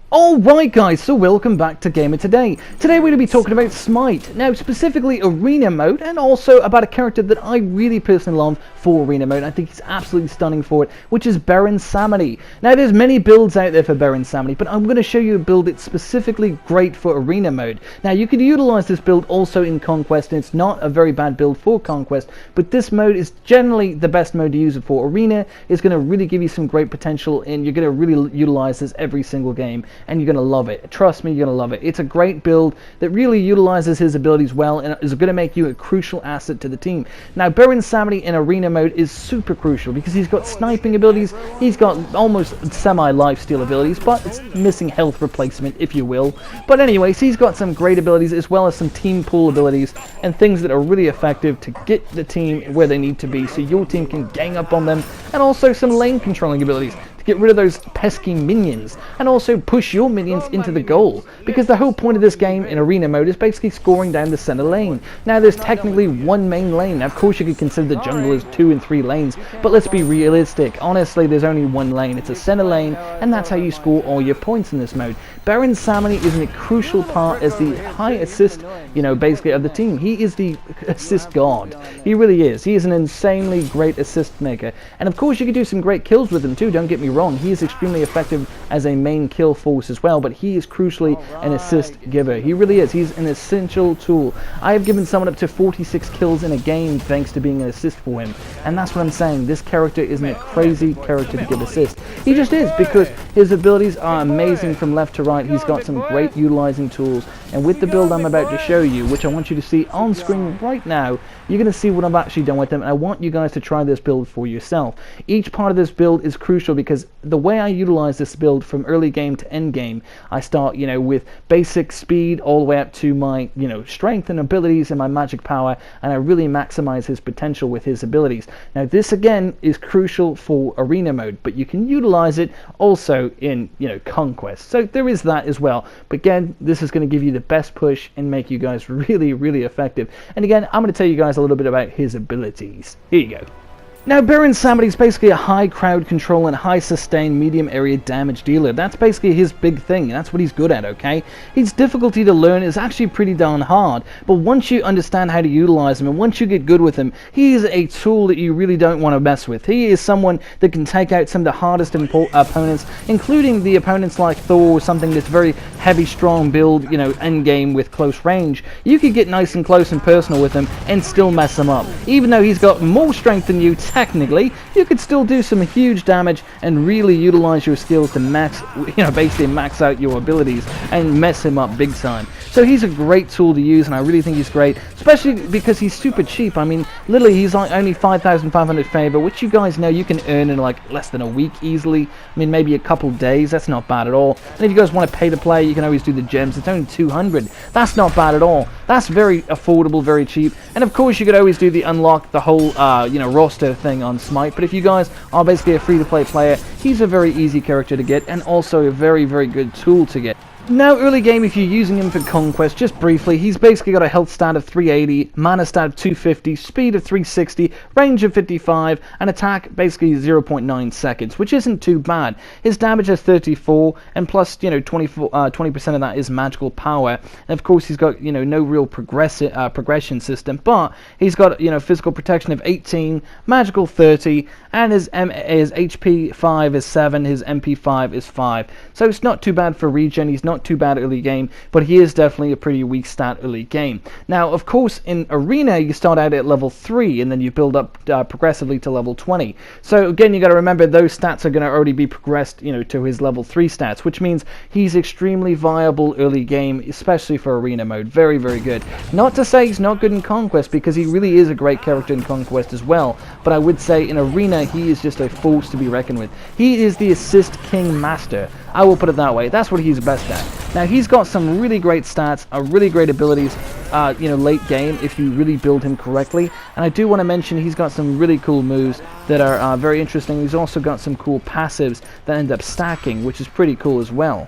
Alright guys, so welcome back to Gamer Today. Today we're going to be talking about Smite. Now specifically Arena Mode, and also about a character that I really personally love for Arena Mode. I think he's absolutely stunning for it, which is Samedi. Now there's many builds out there for Samedi, but I'm going to show you a build that's specifically great for Arena Mode. Now you can utilize this build also in Conquest, and it's not a very bad build for Conquest, but this mode is generally the best mode to use it for. Arena is going to really give you some great potential, and you're going to really utilize this every single game. And you're going to love it. Trust me, you're going to love it. It's a great build that really utilizes his abilities well and is going to make you a crucial asset to the team. Now, Samedi in Arena Mode is super crucial because he's got sniping abilities, he's got almost semi-lifesteal abilities, but it's missing health replacement, if you will. But anyways, he's got some great abilities as well as some team pool abilities and things that are really effective to get the team where they need to be so your team can gang up on them, and also some lane controlling abilities. Get rid of those pesky minions and also push your minions into the goal, because the whole point of this game in Arena Mode is basically scoring down the center lane. Now there's technically one main lane. Now, of course you could consider the jungle as 2 and 3 lanes, but let's be realistic. Honestly, there's only one lane. It's a center lane, and that's how you score all your points in this mode. Samedi is a crucial part as the high assist, basically of the team. He is the assist god. He really is. He is an insanely great assist maker, and of course you can do some great kills with him too, don't get me wrong. He is extremely effective as a main kill force as well, but he is crucially an assist giver. He really is. He's an essential tool. I have given someone up to 46 kills in a game thanks to being an assist for him, and that's what I'm saying. This character isn't a crazy character to give assist. He just is, because his abilities are amazing from left to right. He's got some great utilizing tools, and with the build I'm about to show you, which I want you to see on screen right now, you're going to see what I've actually done with them, and I want you guys to try this build for yourself. Each part of this build is crucial because the way I utilize this build from early game to end game, I start, with basic speed all the way up to my, strength and abilities and my magic power, and I really maximize his potential with his abilities. Now this again is crucial for Arena Mode, but you can utilize it also in, Conquest. So there is that as well. But again, this is going to give you the best push and make you guys really, really effective. And again, I'm going to tell you guys a little bit about his abilities. Here you go. Now, Samedi is basically a high crowd control and high sustain medium area damage dealer. That's basically his big thing. That's what he's good at, okay? His difficulty to learn is actually pretty darn hard, but once you understand how to utilize him and once you get good with him, he is a tool that you really don't want to mess with. He is someone that can take out some of the hardest opponents, including the opponents like Thor, something that's very heavy, strong build, end game with close range. You could get nice and close and personal with him and still mess him up. Even though he's got more strength than you, technically, you could still do some huge damage and really utilize your skills to basically max out your abilities and mess him up big time. So he's a great tool to use, and I really think he's great, especially because he's super cheap. I mean, literally, he's like only 5,500 favor, which you guys know you can earn in like less than a week easily. I mean, maybe a couple days. That's not bad at all. And if you guys want to pay to play, you can always do the gems. It's only 200. That's not bad at all. That's very affordable, very cheap. And of course, you could always do the unlock the whole, roster thing on Smite. But if you guys are basically a free-to-play player, he's a very easy character to get and also a very, very good tool to get. Now, early game, if you're using him for Conquest, just briefly, he's basically got a health stat of 380, mana stat of 250, speed of 360, range of 55, and attack basically 0.9 seconds, which isn't too bad. His damage is 34, and plus, 20% of that is magical power. And of course, he's got, no real progression system, but he's got, physical protection of 18, magical 30, and his HP 5 is 7, his MP 5 is 5. So it's not too bad for regen. He's not too bad early game, but he is definitely a pretty weak stat early game. Now, of course, in Arena, you start out at level 3, and then you build up progressively to level 20. So again, you got to remember those stats are going to already be progressed, to his level 3 stats, which means he's extremely viable early game, especially for Arena Mode. Very, very good. Not to say he's not good in Conquest, because he really is a great character in Conquest as well, but I would say in Arena, he is just a force to be reckoned with. He is the assist king master. I will put it that way. That's what he's best at. Now, he's got some really great stats, really great abilities, late game if you really build him correctly. And I do want to mention he's got some really cool moves that are very interesting. He's also got some cool passives that end up stacking, which is pretty cool as well.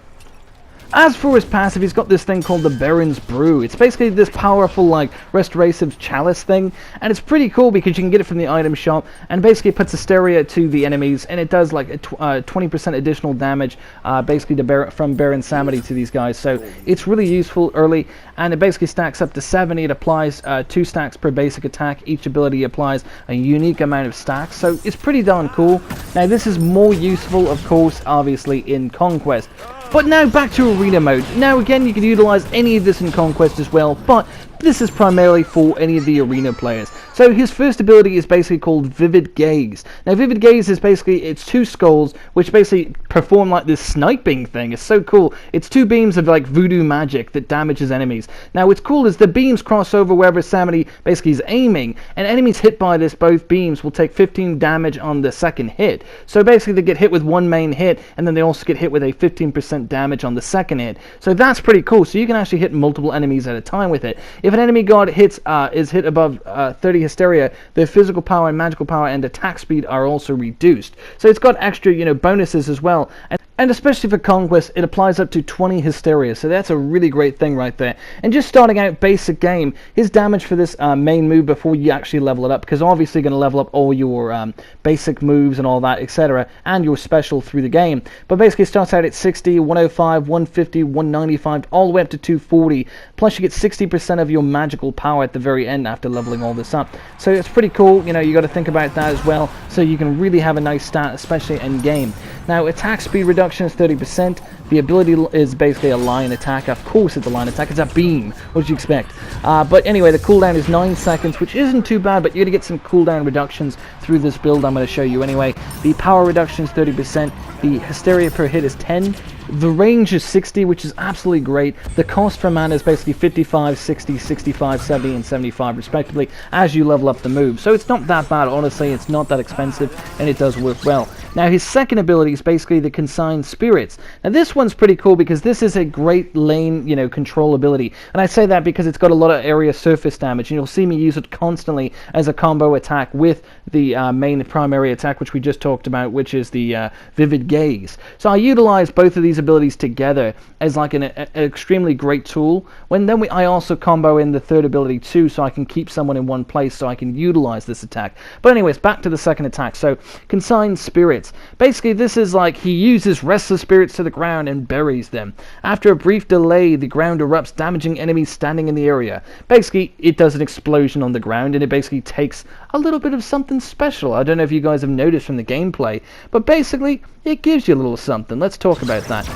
As for his passive, he's got this thing called the Baron's Brew. It's basically this powerful, like, restorative chalice thing, and it's pretty cool because you can get it from the item shop, and basically it puts hysteria to the enemies, and it does like a 20% additional damage, basically from Baron Samedi to these guys. So it's really useful early, and it basically stacks up to 70. It applies 2 stacks per basic attack. Each ability applies a unique amount of stacks, so it's pretty darn cool. Now this is more useful, of course, obviously in Conquest. But now back to Arena mode. Now again, you can utilize any of this in Conquest as well, but this is primarily for any of the Arena players. So his first ability is basically called Vivid Gaze. Now Vivid Gaze is basically, it's 2 skulls which basically perform like this sniping thing. It's so cool. It's 2 beams of like voodoo magic that damages enemies. Now what's cool is the beams cross over wherever Samedi basically is aiming, and enemies hit by this, both beams, will take 15 damage on the second hit. So basically they get hit with one main hit, and then they also get hit with a 15% damage on the second hit. So that's pretty cool. So you can actually hit multiple enemies at a time with it. If an enemy god is hit above 30 hysteria, their physical power and magical power and attack speed are also reduced. So it's got extra, bonuses as well. And especially for Conquest, it applies up to 20 hysteria, so that's a really great thing right there. And just starting out basic game, his damage for this main move before you actually level it up, because obviously you're going to level up all your basic moves and all that, etc., and your special through the game. But basically it starts out at 60, 105, 150, 195, all the way up to 240, plus you get 60% of your magical power at the very end after leveling all this up. So it's pretty cool, you got to think about that as well, so you can really have a nice stat, especially in game. Now attack speed reduction is 30%. The ability is basically a line attack. Of course it's a line attack. It's a beam. What did you expect? But anyway, the cooldown is 9 seconds, which isn't too bad, but you're going to get some cooldown reductions through this build I'm going to show you anyway. The power reduction is 30%. The hysteria per hit is 10. The range is 60, which is absolutely great. The cost for mana is basically 55, 60, 65, 70, and 75 respectively as you level up the move. So it's not that bad, honestly. It's not that expensive, and it does work well. Now his second ability is basically the Consigned Spirits. Now this one's pretty cool because this is a great lane, control ability. And I say that because it's got a lot of area surface damage, and you'll see me use it constantly as a combo attack with the main primary attack, which we just talked about, which is the Vivid Gaze. So I utilize both of these abilities together as like an extremely great tool. I also combo in the third ability too, so I can keep someone in one place, so I can utilize this attack. But anyways, back to the second attack. So Consigned Spirits. Basically this is like he uses restless spirits to the ground and buries them. After a brief delay, the ground erupts, damaging enemies standing in the area. Basically it does an explosion on the ground, and it basically takes a little bit of something special. I don't know if you guys have noticed from the gameplay, but basically it gives you a little something. Let's talk about that.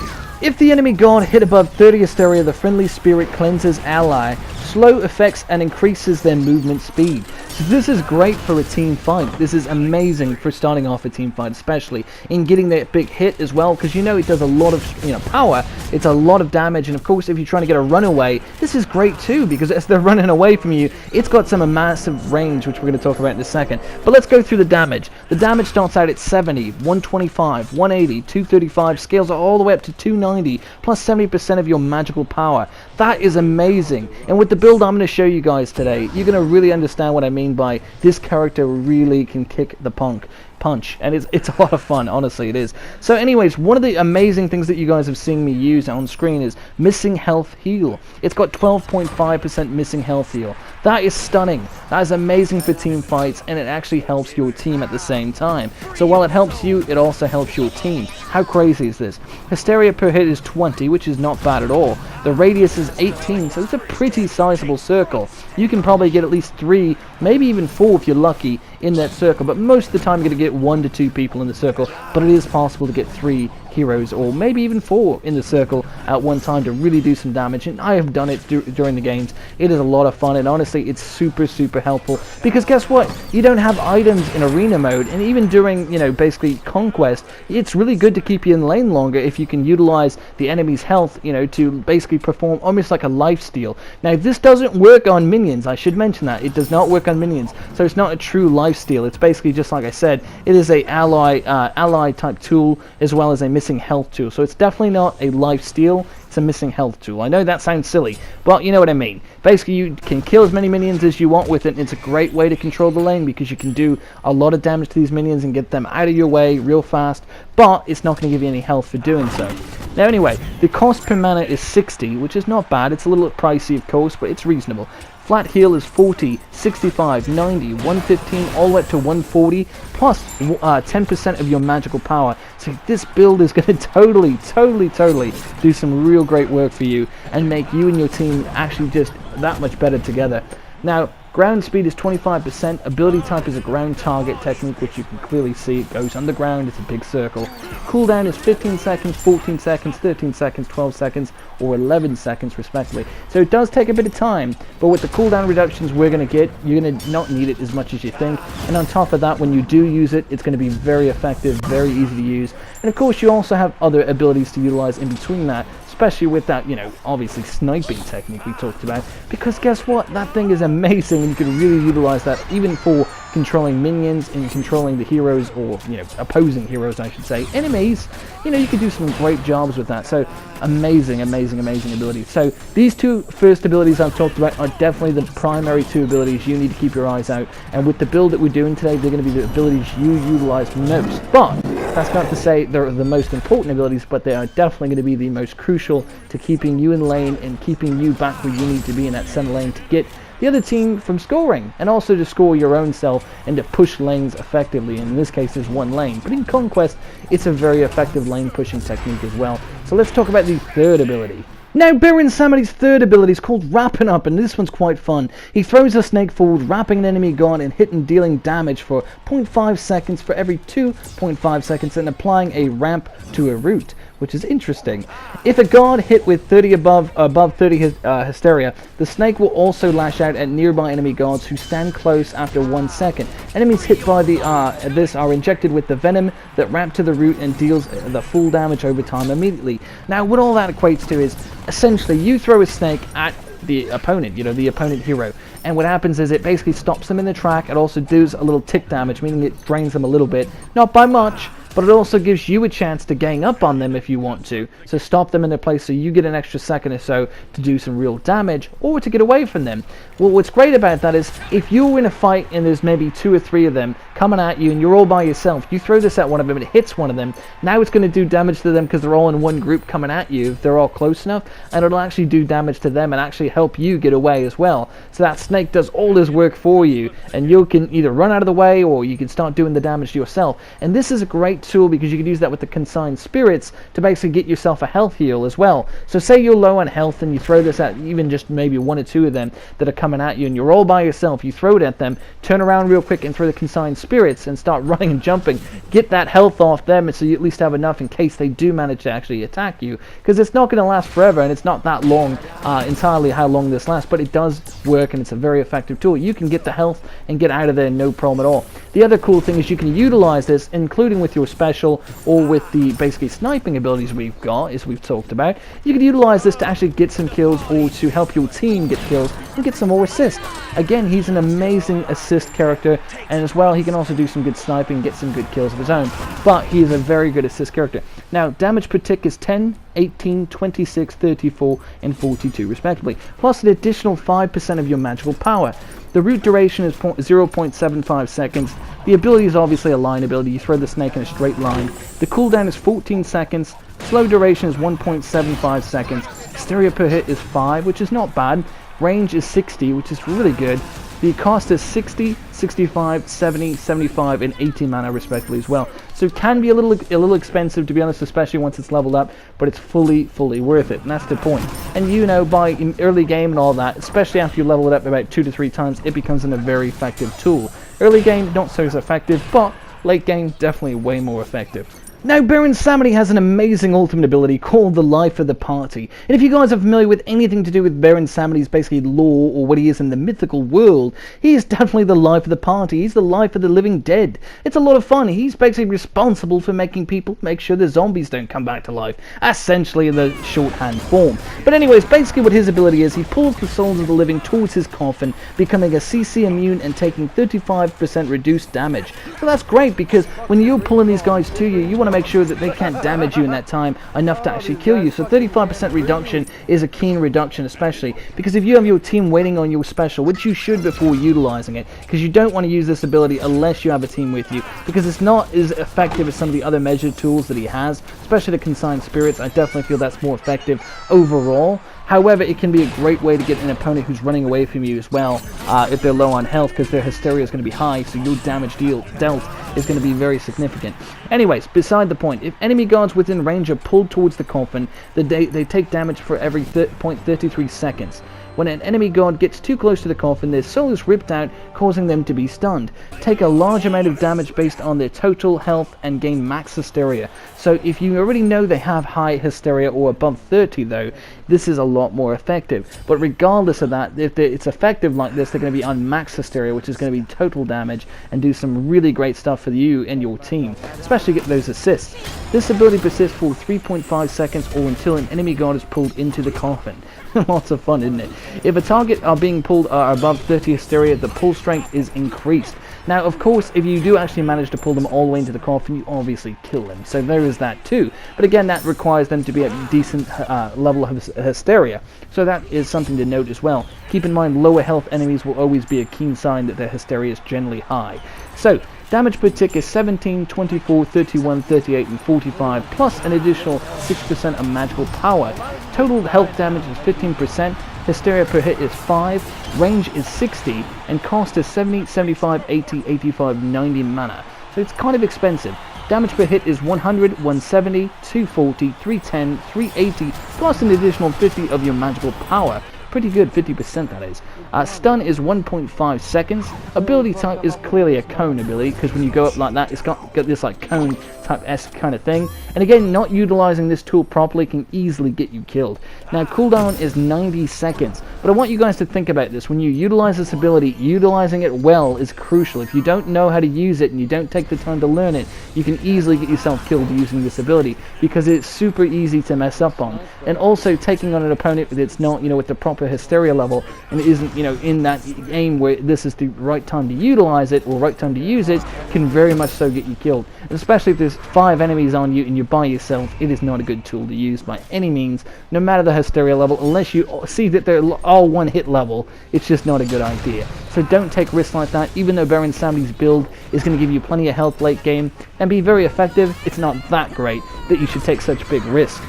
If the enemy god hit above 30 hysteria, the friendly spirit cleanses ally, slow effects, and increases their movement speed. So this is great for a team fight. This is amazing for starting off a team fight, especially in getting that big hit as well, because it does a lot of power. It's a lot of damage, and of course if you're trying to get a runaway, this is great too, because as they're running away from you, it's got some massive range, which we're going to talk about in a second. But let's go through the damage. The damage starts out at 70, 125, 180, 235, scales all the way up to 290, plus 70% of your magical power. That is amazing. And with the build I'm going to show you guys today, you're going to really understand what I mean by this character really can kick the punch, and it's a lot of fun, honestly it is. So anyways, one of the amazing things that you guys have seen me use on screen is Missing Health Heal. It's got 12.5% Missing Health Heal. That is stunning. That is amazing for team fights, and it actually helps your team at the same time. So while it helps you, it also helps your team. How crazy is this? Hysteria per hit is 20, which is not bad at all. The radius is 18, so it's a pretty sizable circle. You can probably get at least 3, maybe even 4 if you're lucky in that circle, but most of the time you're going to get 1 to 2 people in the circle, but it is possible to get 3 heroes, or maybe even 4 in the circle at one time to really do some damage, and I have done it during the games. It is a lot of fun, and honestly it's super helpful, because guess what, you don't have items in arena mode, and even during basically Conquest, it's really good to keep you in lane longer if you can utilize the enemy's health to basically perform almost like a lifesteal. Now this doesn't work on minions, I should mention that. It does not work on minions, so it's not a true lifesteal. It's basically just like I said, it is a ally type tool as well as a missing health tool. So it's definitely not a life steal, it's a missing health tool. I know that sounds silly, but you know what I mean. Basically, you can kill as many minions as you want with it, and it's a great way to control the lane because you can do a lot of damage to these minions and get them out of your way real fast, but it's not going to give you any health for doing so. Now anyway, the cost per mana is 60, which is not bad. It's a little pricey of course, but it's reasonable. Flat heal is 40, 65, 90, 115, all the way up to 140, plus 10% of your magical power. So this build is going to totally do some real great work for you and make you and your team actually just that much better together. Now, ground speed is 25%, ability type is a ground target technique, which you can clearly see. It goes underground, it's a big circle. Cooldown is 15 seconds, 14 seconds, 13 seconds, 12 seconds, or 11 seconds respectively. So it does take a bit of time, but with the cooldown reductions we're going to get, you're going to not need it as much as you think. And on top of that, when you do use it, it's going to be very effective, very easy to use. And of course, you also have other abilities to utilize in between that, especially with that, you know, obviously sniping technique we talked about, because guess what, that thing is amazing and you can really utilize that even for controlling minions and controlling the heroes, or you know, opposing heroes I should say, enemies. You know, you can do some great jobs with that. So amazing ability. So these two first abilities I've talked about are definitely the primary two abilities you need to keep your eyes out, and with the build that we're doing today, they're going to be the abilities you utilize most. But that's not to say they're the most important abilities, but they are definitely going to be the most crucial to keeping you in lane and keeping you back where you need to be in that center lane to get the other team from scoring, and also to score your own self and to push lanes effectively. And in this case, there's one lane, but in Conquest, it's a very effective lane pushing technique as well. So let's talk about the third ability. Now, Baron Samedi's third ability is called Wrapping Up, and this one's quite fun. He throws a snake forward, wrapping an enemy guard and hitting dealing damage for 0.5 seconds for every 2.5 seconds and applying a ramp to a root, which is interesting. If a guard hit with 30 above 30 hysteria, the snake will also lash out at nearby enemy guards who stand close after 1 second. Enemies hit by this are injected with the venom that wrap to the root and deals the full damage over time immediately. Now, what all that equates to is essentially you throw a snake at the opponent, you know, the opponent hero, and what happens is it basically stops them in the track. It also does a little tick damage, meaning it drains them a little bit, not by much, but it also gives you a chance to gang up on them if you want to. So stop them in their place so you get an extra second or so to do some real damage or to get away from them. Well, what's great about that is if you're in a fight and there's maybe 2 or 3 of them coming at you and you're all by yourself, you throw this at one of them and it hits one of them. Now it's going to do damage to them because they're all in one group coming at you if they're all close enough, and it'll actually do damage to them and actually help you get away as well. So that snake does all this work for you, and you can either run out of the way or you can start doing the damage yourself. And this is a great tool because you can use that with the consigned spirits to basically get yourself a health heal as well. So say you're low on health and you throw this at even just maybe 1 or 2 of them that are coming at you and you're all by yourself, you throw it at them, turn around real quick and throw the consigned spirits and start running and jumping, get that health off them, and so you at least have enough in case they do manage to actually attack you, because it's not going to last forever and it's not that long entirely how long this lasts, but it does work and it's a very effective tool. You can get the health and get out of there no problem at all. The other cool thing is you can utilize this, including with your special or with the basically sniping abilities we've got, as we've talked about. You can utilize this to actually get some kills or to help your team get kills and get some more assists. Again, he's an amazing assist character, and as well he can also do some good sniping, get some good kills of his own, but he is a very good assist character. Now, damage per tick is 10, 18, 26, 34, and 42 respectively, plus an additional 5% of your magical power. The root duration is 0.75 seconds. The ability is obviously a line ability. You throw the snake in a straight line. The cooldown is 14 seconds. Slow duration is 1.75 seconds. Hysteria per hit is 5, which is not bad. Range is 60, which is really good. The cost is 60, 65, 70, 75, and 80 mana respectively as well. So it can be a little expensive, to be honest, especially once it's leveled up, but it's fully worth it, and that's the point. And you know, by early game and all that, especially after you level it up about 2 to 3 times, it becomes a very effective tool. Early game, not so effective, but late game, definitely way more effective. Now, Baron Samedi has an amazing ultimate ability called the Life of the Party. And if you guys are familiar with anything to do with Baron Samedi's basically lore or what he is in the mythical world, he is definitely the life of the party. He's the life of the living dead. It's a lot of fun. He's basically responsible for making people make sure the zombies don't come back to life, essentially in the shorthand form. But anyways, basically what his ability is, he pulls the souls of the living towards his coffin, becoming a CC immune and taking 35% reduced damage. So that's great, because when you're pulling these guys to you, you want to make sure that they can't damage you in that time enough to actually kill you. So 35% reduction is a keen reduction, especially because if you have your team waiting on your special, which you should before utilizing it, because you don't want to use this ability unless you have a team with you, because it's not as effective as some of the other measured tools that he has, especially the Consigned Spirits. I definitely feel that's more effective overall. However, it can be a great way to get an opponent who's running away from you as well, if they're low on health, because their hysteria is going to be high, so your damage dealt is going to be very significant. Anyways, beside the point, if enemy guards within range are pulled towards the coffin, they take damage for every 0.33 seconds. When an enemy guard gets too close to the coffin, their soul is ripped out, causing them to be stunned. Take a large amount of damage based on their total health and gain max hysteria. So if you already know they have high hysteria or above 30 though, this is a lot more effective. But regardless of that, if it's effective like this, they're going to be on max hysteria, which is going to be total damage and do some really great stuff for you and your team, especially get those assists. This ability persists for 3.5 seconds or until an enemy guard is pulled into the coffin. Lots of fun, isn't it? If a target are being pulled above 30 hysteria, the pull strength is increased. Now, of course, if you do actually manage to pull them all the way into the coffin, you obviously kill them. So there is that too. But again, that requires them to be at a decent level of hysteria. So that is something to note as well. Keep in mind, lower health enemies will always be a keen sign that their hysteria is generally high. So, damage per tick is 17, 24, 31, 38, and 45, plus an additional 6% of magical power. Total health damage is 15%, hysteria per hit is 5, range is 60, and cost is 70, 75, 80, 85, 90 mana. So it's kind of expensive. Damage per hit is 100, 170, 240, 310, 380, plus an additional 50 of your magical power. Pretty good, 50% that is. Stun is 1.5 seconds. Ability type is clearly a cone ability, because when you go up like that, it's got this like cone type-esque kind of thing. And again, not utilizing this tool properly can easily get you killed. Now, cooldown is 90 seconds. But I want you guys to think about this. When you utilize this ability, utilizing it well is crucial. If you don't know how to use it and you don't take the time to learn it, you can easily get yourself killed using this ability, because it's super easy to mess up on. And also, taking on an opponent that's not, with the proper hysteria level, and it isn't, in that aim where this is the right time to utilize it or right time to use it, can very much so get you killed. And especially if there's 5 enemies on you and you're by yourself, it is not a good tool to use by any means, no matter the hysteria level, unless you see that they're all one hit level. It's just not a good idea. So don't take risks like that. Even though Baron Samedi's build is going to give you plenty of health late game and be very effective, it's not that great that you should take such big risks.